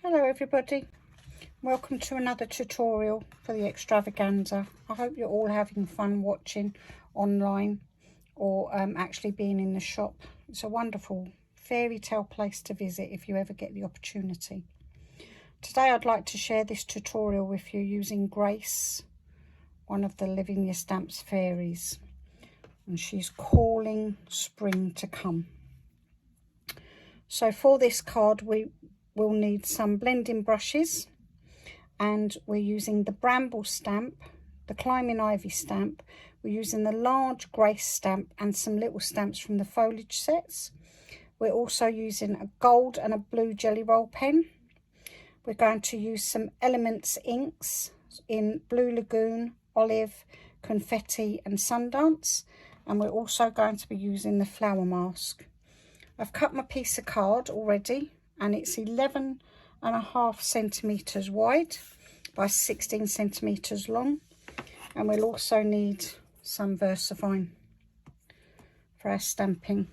Hello everybody, welcome to another tutorial for the extravaganza. I hope you're all having fun watching online or actually being in the shop. It's a wonderful fairy tale place to visit if you ever get the opportunity. Today I'd like to share this tutorial with you using Grace, one of the Lavinia Stamps fairies, and she's calling spring to come. So for this card we'll need some blending brushes, and we're using the Bramble stamp, the Climbing Ivy stamp, we're using the large Grace stamp and some little stamps from the Foliage sets. We're also using a gold and a blue jelly roll pen. We're going to use some Elements inks in Blue Lagoon, Olive, Confetti and Sundance, and we're also going to be using the flower mask. I've cut my piece of card already, and it's 11.5 centimetres wide by 16 centimetres long, and we'll also need some Versafine for our stamping.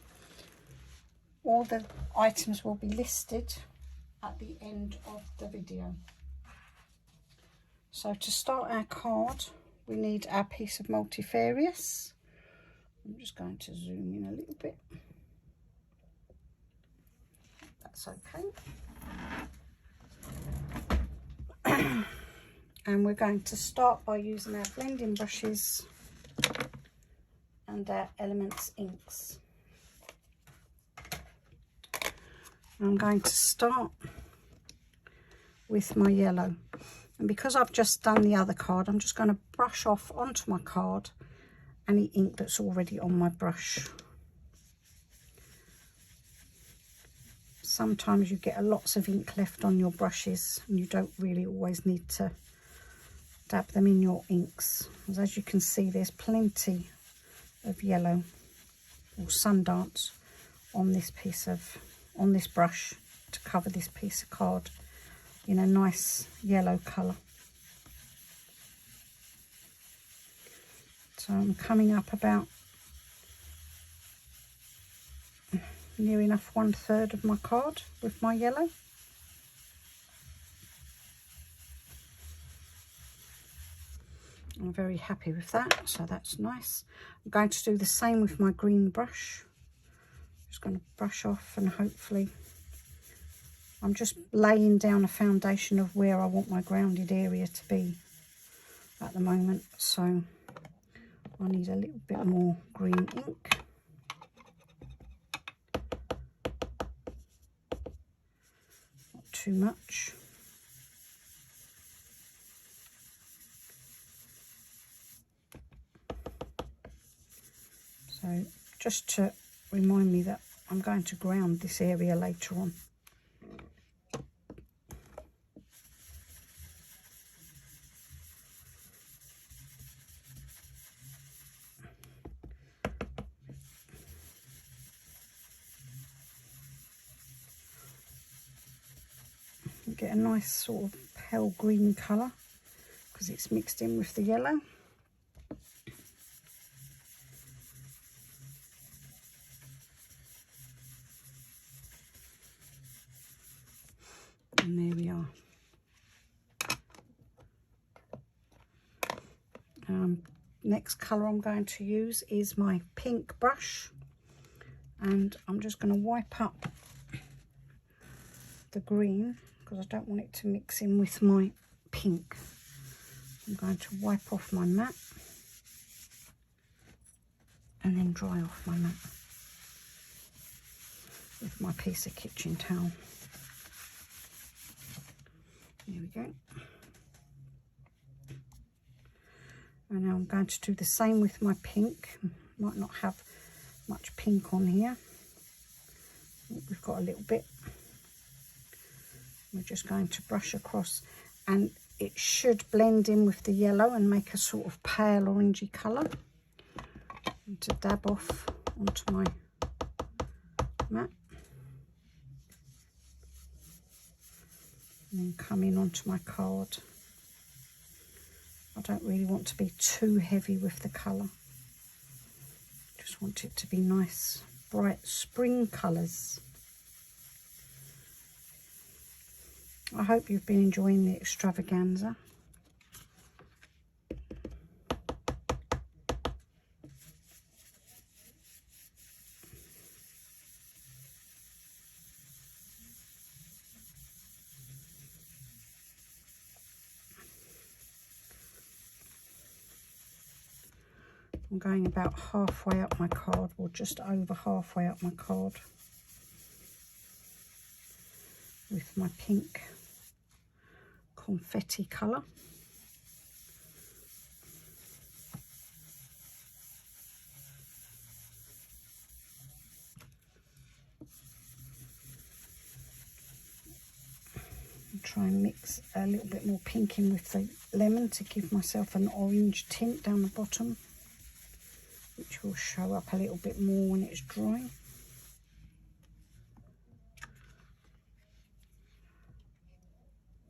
All the items will be listed at the end of the video. So to start our card, we need our piece of multifarious. I'm just going to zoom in a little bit. That's okay. And we're going to start by using our blending brushes and our Elements inks. I'm going to start with my yellow, and because I've just done the other card, I'm just going to brush off onto my card any ink that's already on my brush. Sometimes you get lots of ink left on your brushes and you don't really always need to dab them in your inks. As you can see, there's plenty of yellow or Sundance on this brush to cover this piece of card in a nice yellow colour. So I'm coming up about near enough 1/3 of my card with my yellow. I'm very happy with that, so that's nice. I'm going to do the same with my green brush. Just going to brush off, and hopefully I'm just laying down a foundation of where I want my grounded area to be at the moment, so I need a little bit more green ink. Not too much. So just to remind me that I'm going to ground this area later on. Get a nice sort of pale green colour because it's mixed in with the yellow. And there we are. Next colour I'm going to use is my pink brush, and I'm just going to wipe up the green because I don't want it to mix in with my pink. I'm going to wipe off my mat and then dry off my mat with my piece of kitchen towel. There we go. And now I'm going to do the same with my pink. Might not have much pink on here. We've got a little bit. We're just going to brush across, and it should blend in with the yellow and make a sort of pale orangey colour. And to dab off onto my mat. And then come in onto my card. I don't really want to be too heavy with the colour. Just want it to be nice, bright spring colours. I hope you've been enjoying the extravaganza. I'm going about halfway up my card, or just over halfway up my card, with my pink confetti colour. Try and mix a little bit more pink in with the lemon to give myself an orange tint down the bottom, which will show up a little bit more when it's dry.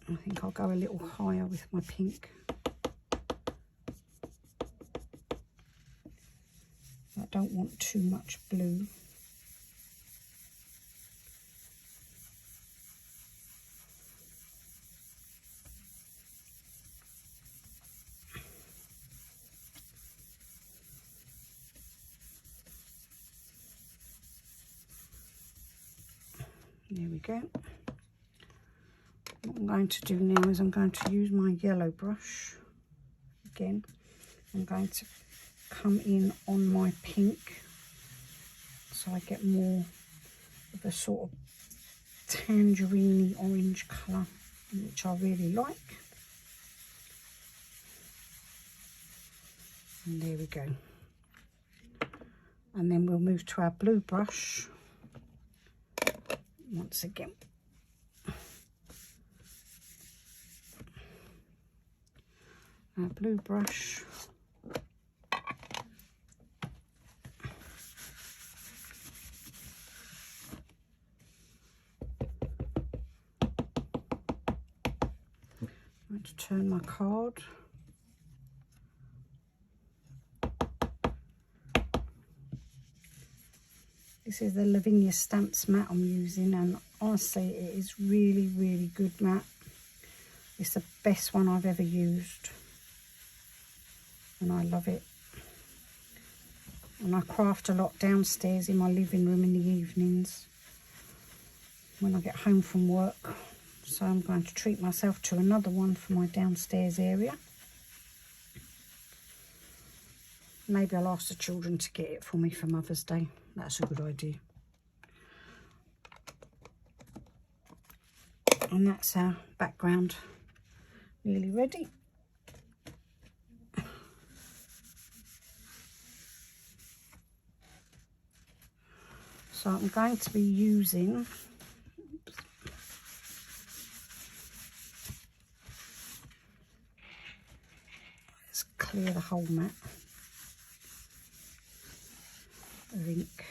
I think I'll go a little higher with my pink. I don't want too much blue. There we go. What I'm going to do now is I'm going to use my yellow brush again. I'm going to come in on my pink so I get more of a sort of tangerine orange colour, which I really like. And there we go. And then we'll move to our blue brush once again. Our blue brush. I'm going to turn my card. This is the Lavinia stamps mat I'm using, and honestly it is really, really good mat. It's the best one I've ever used, and I love it. And I craft a lot downstairs in my living room in the evenings when I get home from work. So I'm going to treat myself to another one for my downstairs area. Maybe I'll ask the children to get it for me for Mother's Day. That's a good idea. And that's our background nearly ready. So I'm going to be using let's clear the whole mat of ink.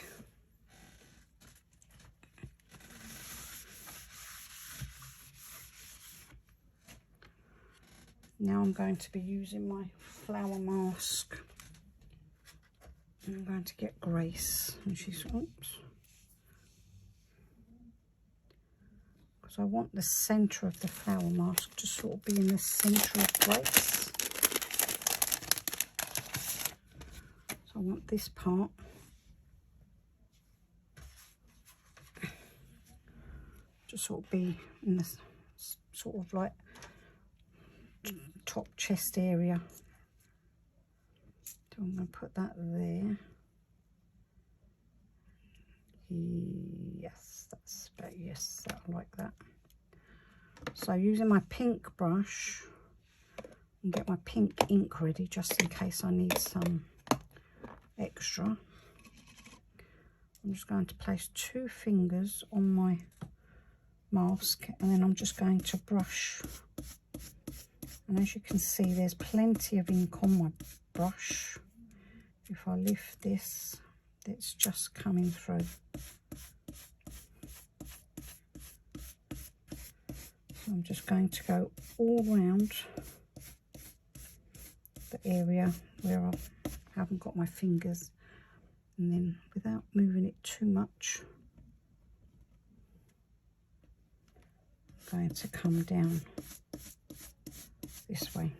Now I'm going to be using my flower mask. I'm going to get Grace, and she's, oops, because I want the centre of the flower mask to sort of be in the centre of Grace. So I want this part to sort of be in this sort of like top chest area. So I'm going to put that there. Yes, that's about, yes, I like that. So using my pink brush and get my pink ink ready just in case I need some extra. I'm just going to place 2 fingers on my mask, and then I'm just going to brush. And as you can see, there's plenty of ink on my brush. If I lift this, it's just coming through. So I'm just going to go all round the area where I haven't got my fingers, and then without moving it too much, going to come down this way.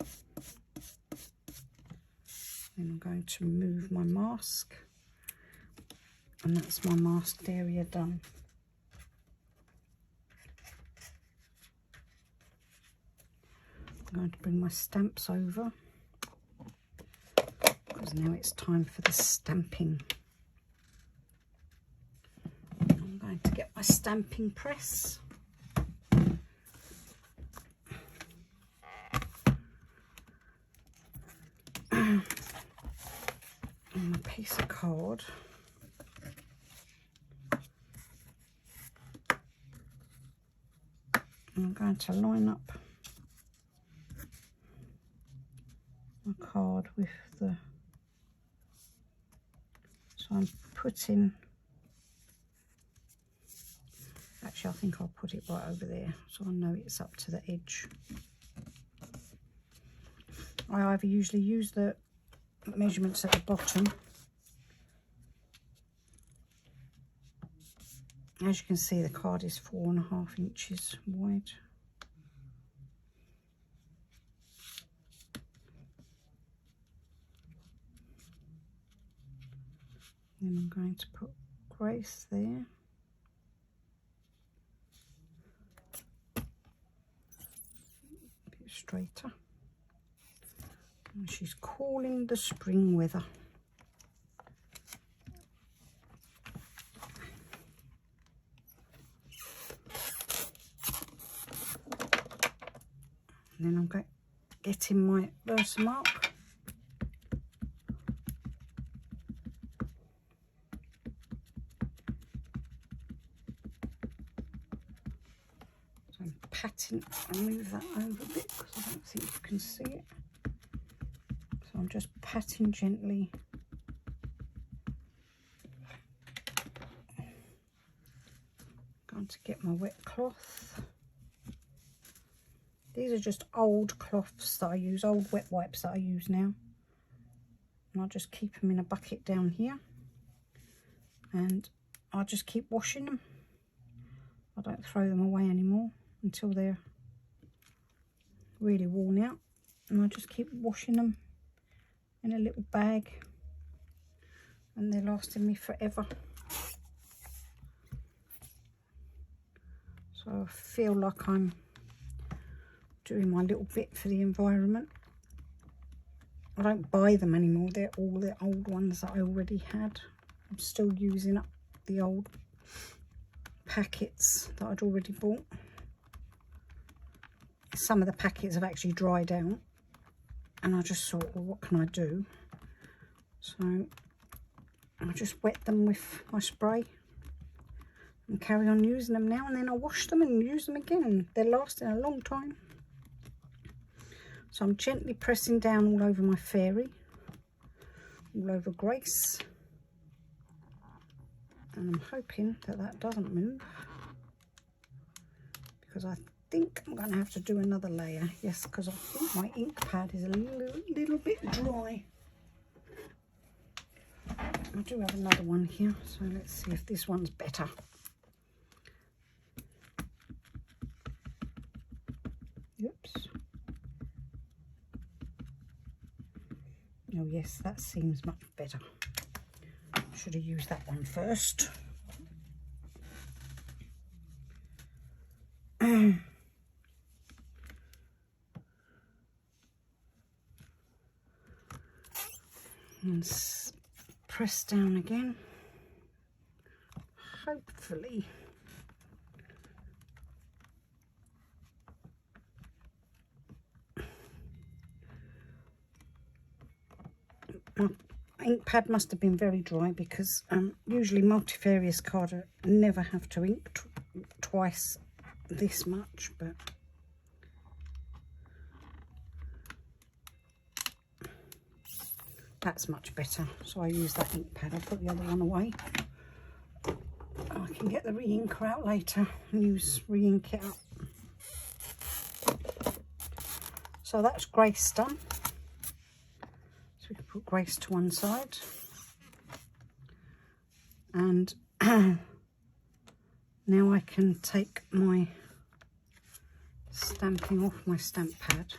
Then I'm going to remove my mask, and that's my masked area done. I'm going to bring my stamps over, because now it's time for the stamping. I'm going to get my stamping press. And a piece of card. I'm going to line up my card with the, so I'm putting, actually I think I'll put it right over there so I know it's up to the edge. I either usually use the measurements at the bottom. As you can see, the card is 4.5 inches wide. Then I'm going to put Grace there. A bit straighter. And she's calling the spring weather. And then I'm getting my Versamark. So I'm patting, I'll move that over a bit because I don't think you can see it. So I'm just patting gently. Going to get my wet cloth. These are just old cloths that I use, old wet wipes that I use now. And I'll just keep them in a bucket down here. And I'll just keep washing them. I don't throw them away anymore until they're really worn out. And I just keep washing them in a little bag. And they're lasting me forever. So I feel like I'm doing my little bit for the environment. I don't buy them anymore, they're all the old ones that I already had. I'm still using up the old packets that I'd already bought. Some of the packets have actually dried out, and I just thought, well, what can I do? So I just wet them with my spray and carry on using them now, and then I wash them and use them again, and they're lasting a long time. So I'm gently pressing down all over my fairy, all over Grace, and I'm hoping that that doesn't move, because I think I'm going to have to do another layer. Yes, because I think my ink pad is a little bit dry. I do have another one here, so let's see if this one's better. Oops. Oh yes, that seems much better. Should have used that one first. And press down again. Hopefully my ink pad must have been very dry, because usually multifarious card never have to ink twice this much, but that's much better. So I use that ink pad. I'll put the other one away. I can get the re-inker out later and re-ink it up. So that's Grace done. So we can put Grace to one side. And now I can take my stamping off my stamp pad.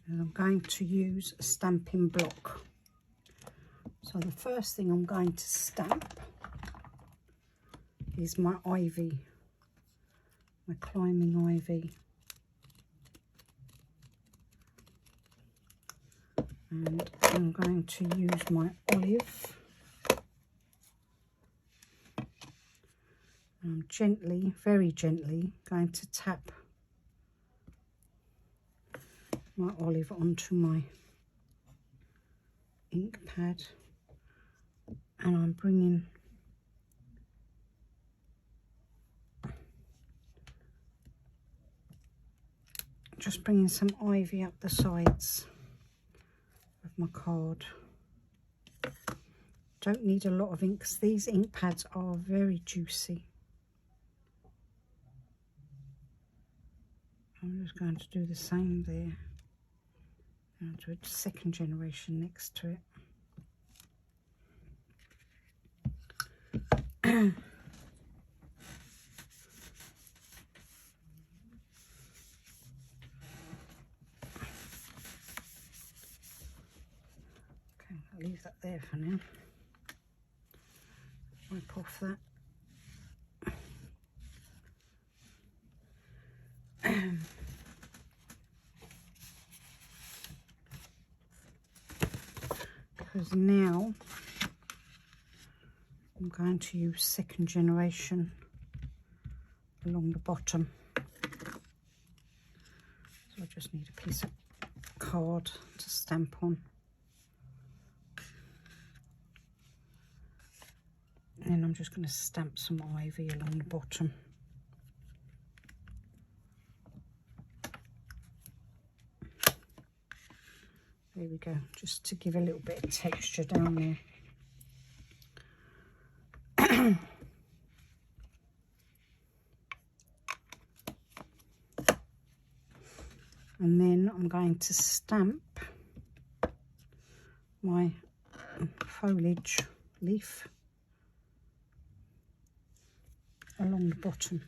And I'm going to use a stamping block. So the first thing I'm going to stamp is my ivy, my climbing ivy. And I'm going to use my olive. I'm gently, very gently, going to tap my olive onto my ink pad, and I'm bringing some ivy up the sides of my card. Don't need a lot of ink because these ink pads are very juicy. I'm just going to do the same there. I'll do a second generation next to it. Okay, I'll leave that there for now. Wipe off that. Because now I'm going to use second generation along the bottom. So I just need a piece of card to stamp on. And then I'm just going to stamp some ivy along the bottom. There we go, just to give a little bit of texture down there. And then I'm going to stamp my foliage leaf along the bottom,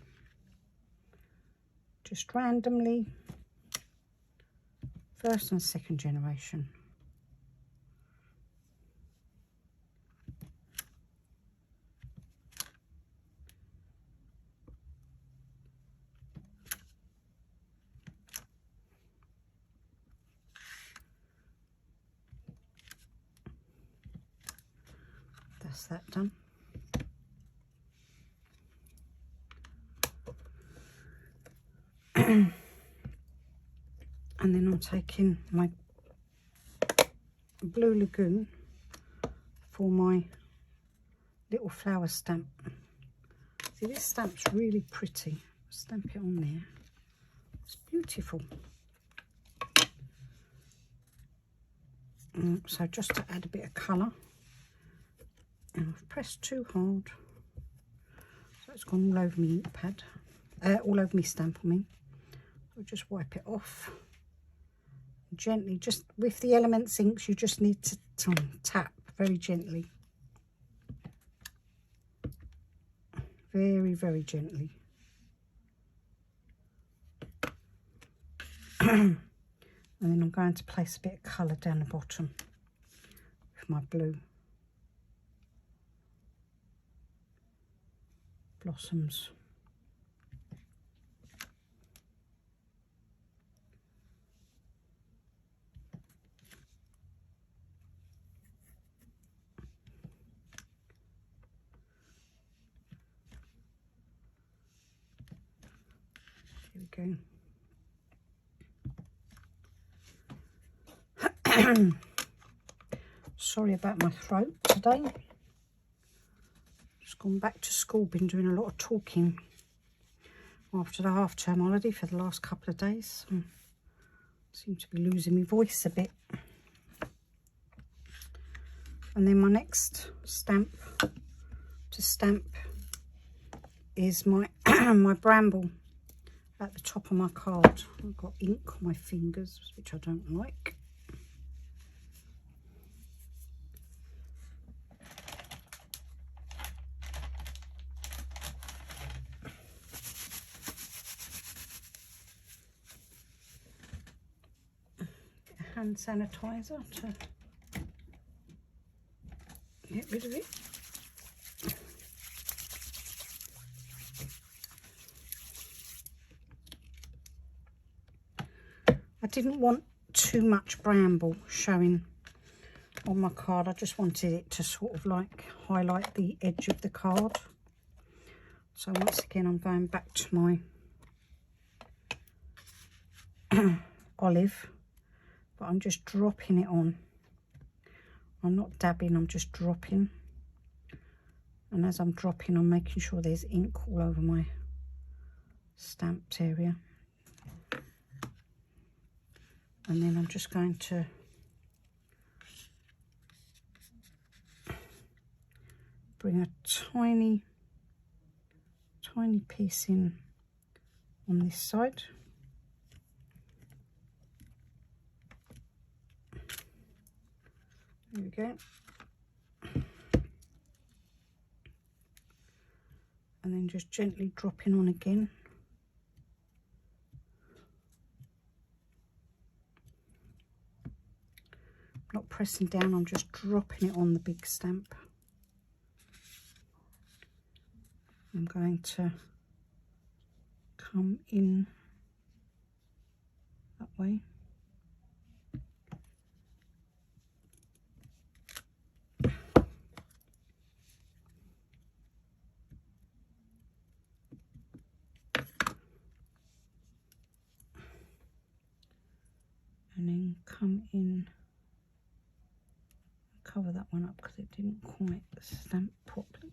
just randomly. First and second generation. That's that done. And then I'm taking my blue Lagoon for my little flower stamp. See, this stamp's really pretty. Stamp it on there. It's beautiful. So just to add a bit of colour, and I've pressed too hard, so it's gone all over my ink pad, all over my stamp, I mean. So just wipe it off. Gently, just with the Elements inks, you just need to tap very gently, very, very gently. And then I'm going to place a bit of colour down the bottom with my blue blossoms. Here we go. Sorry about my throat today. Just gone back to school, been doing a lot of talking after the half-term holiday for the last couple of days. Seem to be losing my voice a bit. And then my next stamp to stamp is my my Bramble at the top of my card. I've got ink on my fingers, which I don't like. Hand sanitizer to get rid of it. I didn't want too much Bramble showing on my card. I just wanted it to sort of like highlight the edge of the card. So once again, I'm going back to my olive, but I'm just dropping it on. I'm not dabbing, I'm just dropping. And as I'm dropping, I'm making sure there's ink all over my stamped area. And then I'm just going to bring a tiny piece in on this side. There we go. And then just gently dropping on again. Not pressing down, I'm just dropping it on the big stamp. I'm going to come in that way. And then come in, cover that one up because it didn't quite stamp properly.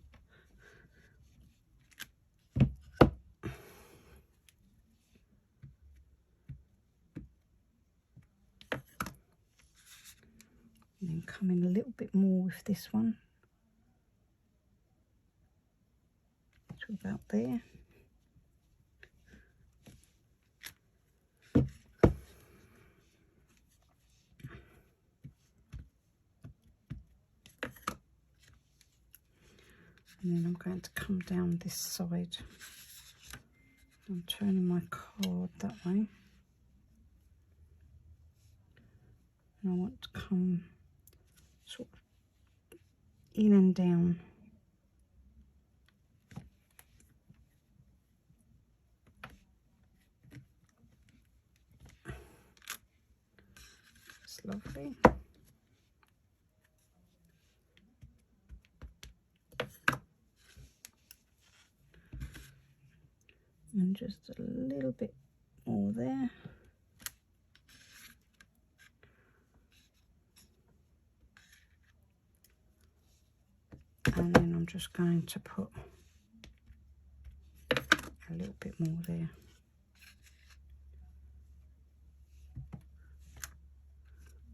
And then come in a little bit more with this one, to about there. And then I'm going to come down this side. I'm turning my card that way. And I want to come sort of in and down. That's lovely. And just a little bit more there. And then I'm just going to put a little bit more there.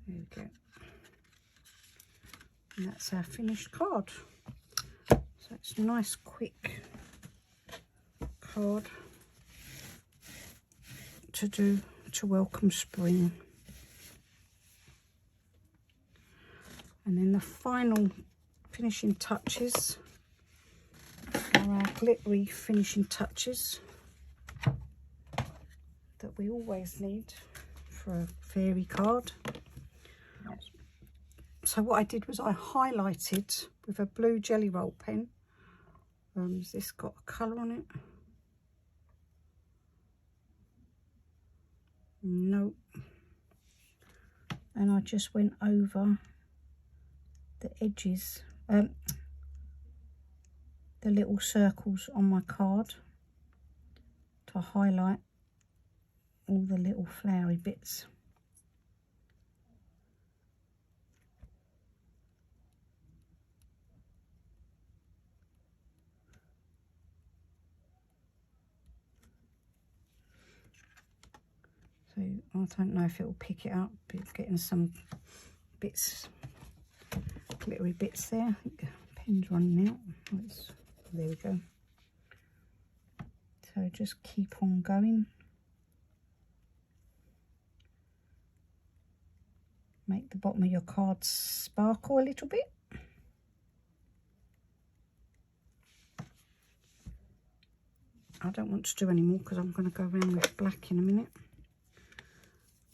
There we go. And that's our finished card. So it's a nice quick card to do to welcome spring. And then the final finishing touches are our glittery finishing touches that we always need for a fairy card. So what I did was I highlighted with a blue jelly roll pen. Has this got a colour on it? Nope. And I just went over the edges, the little circles on my card to highlight all the little flowery bits. So I don't know if it will pick it up, but it's getting some bits, glittery bits there. I think the pen's running out. There we go. So just keep on going. the bottom of your card sparkle a little bit. I don't want to do any more because I'm going to go around with black in a minute.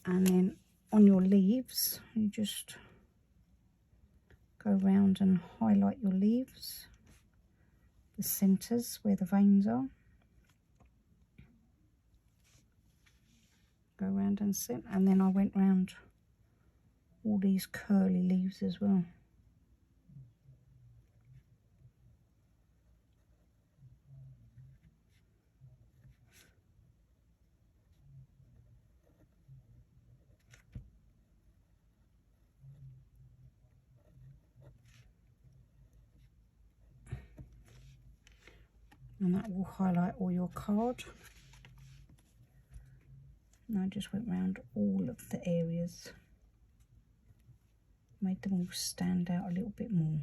And then on your leaves, you just go around and highlight your leaves, the centres where the veins are. Go around and set, and then I went round all these curly leaves as well. And that will highlight all your card. And I just went round all of the areas, made them all stand out a little bit more.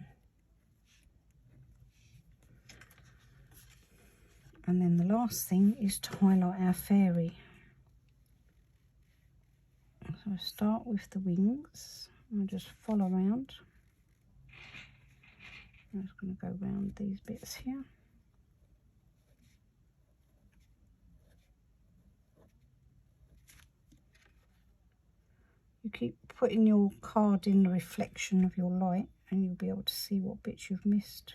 And then the last thing is to highlight our fairy. So I start with the wings and just follow around. I'm just going to go around these bits here. You keep putting your card in the reflection of your light and you'll be able to see what bits you've missed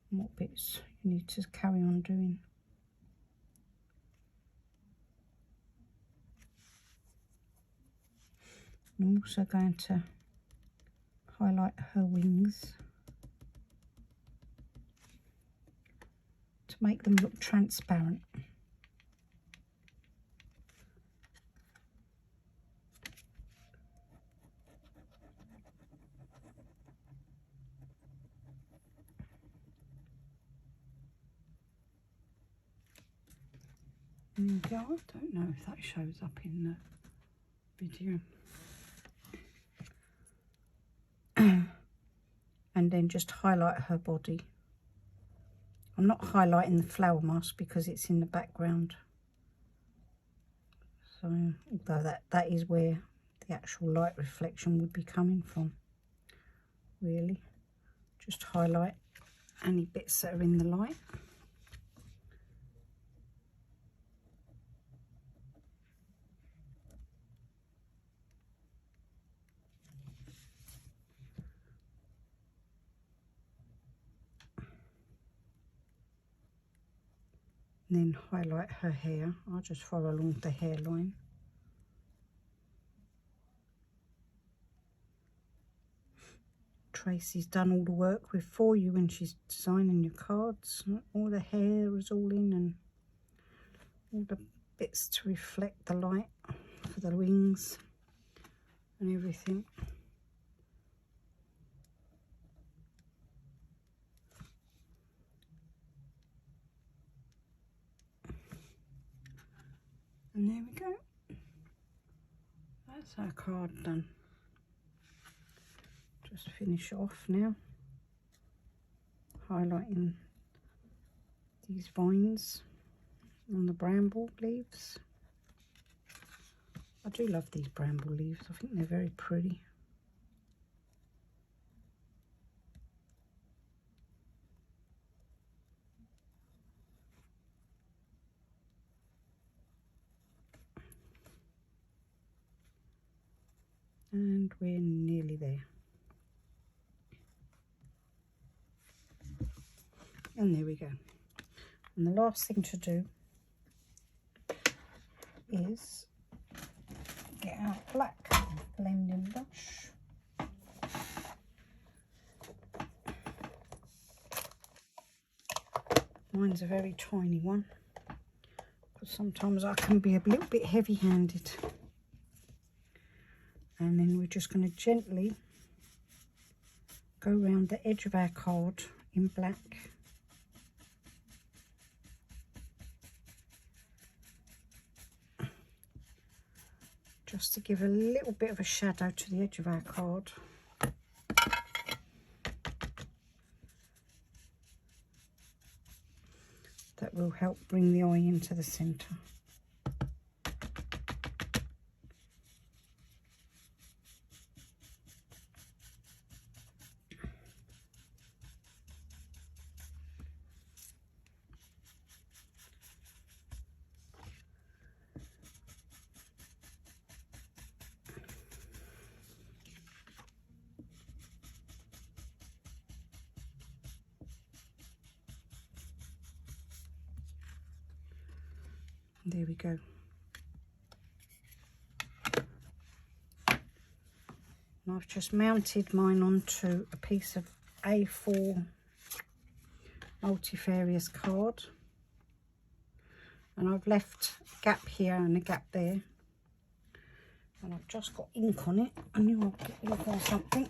and what bits you need to carry on doing. I'm also going to highlight her wings to make them look transparent. There we go. I don't know if that shows up in the video. And then just highlight her body. I'm not highlighting the flower mask because it's in the background. So, although that is where the actual light reflection would be coming from, really. Just highlight any bits that are in the light. And then highlight her hair. I'll just follow along the hairline. Tracy's done all the work for you when she's designing your cards. All the hair is all in and all the bits to reflect the light for the wings and everything. And there we go. That's our card done. Just finish it off now. Highlighting these vines on the bramble leaves. I do love these bramble leaves. I think they're very pretty. And we're nearly there. And there we go. And the last thing to do is get out black blending brush. Mine's a very tiny one, because sometimes I can be a little bit heavy-handed. And then we're just going to gently go around the edge of our card in black. Just to give a little bit of a shadow to the edge of our card. That will help bring the eye into the centre. There we go. And I've just mounted mine onto a piece of A4 multifarious card, and I've left a gap here and a gap there, and I've just got ink on it. I knew I'd get ink on something.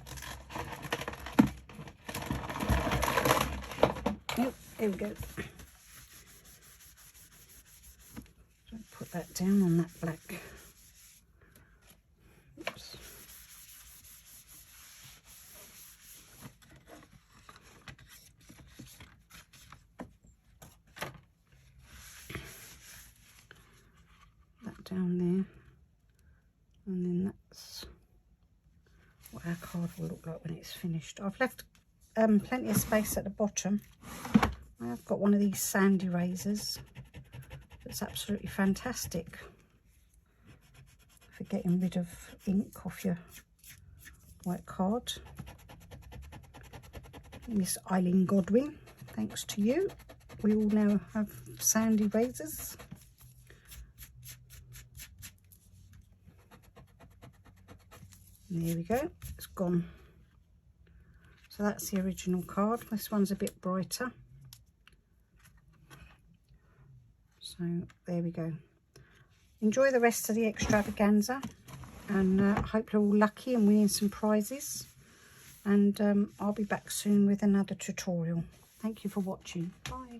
Oh, there we go. Don't put that down on that black. Oops. Down there, and then that's what our card will look like when it's finished. I've left plenty of space at the bottom. I've got one of these sand erasers that's absolutely fantastic for getting rid of ink off your white card. Miss Eileen Godwin, thanks to you, we all now have sand erasers. There we go, it's gone. So that's the original card. This one's a bit brighter. So there we go. Enjoy the rest of the extravaganza, and I hope you're all lucky and winning some prizes. And I'll be back soon with another tutorial. Thank you for watching. Bye.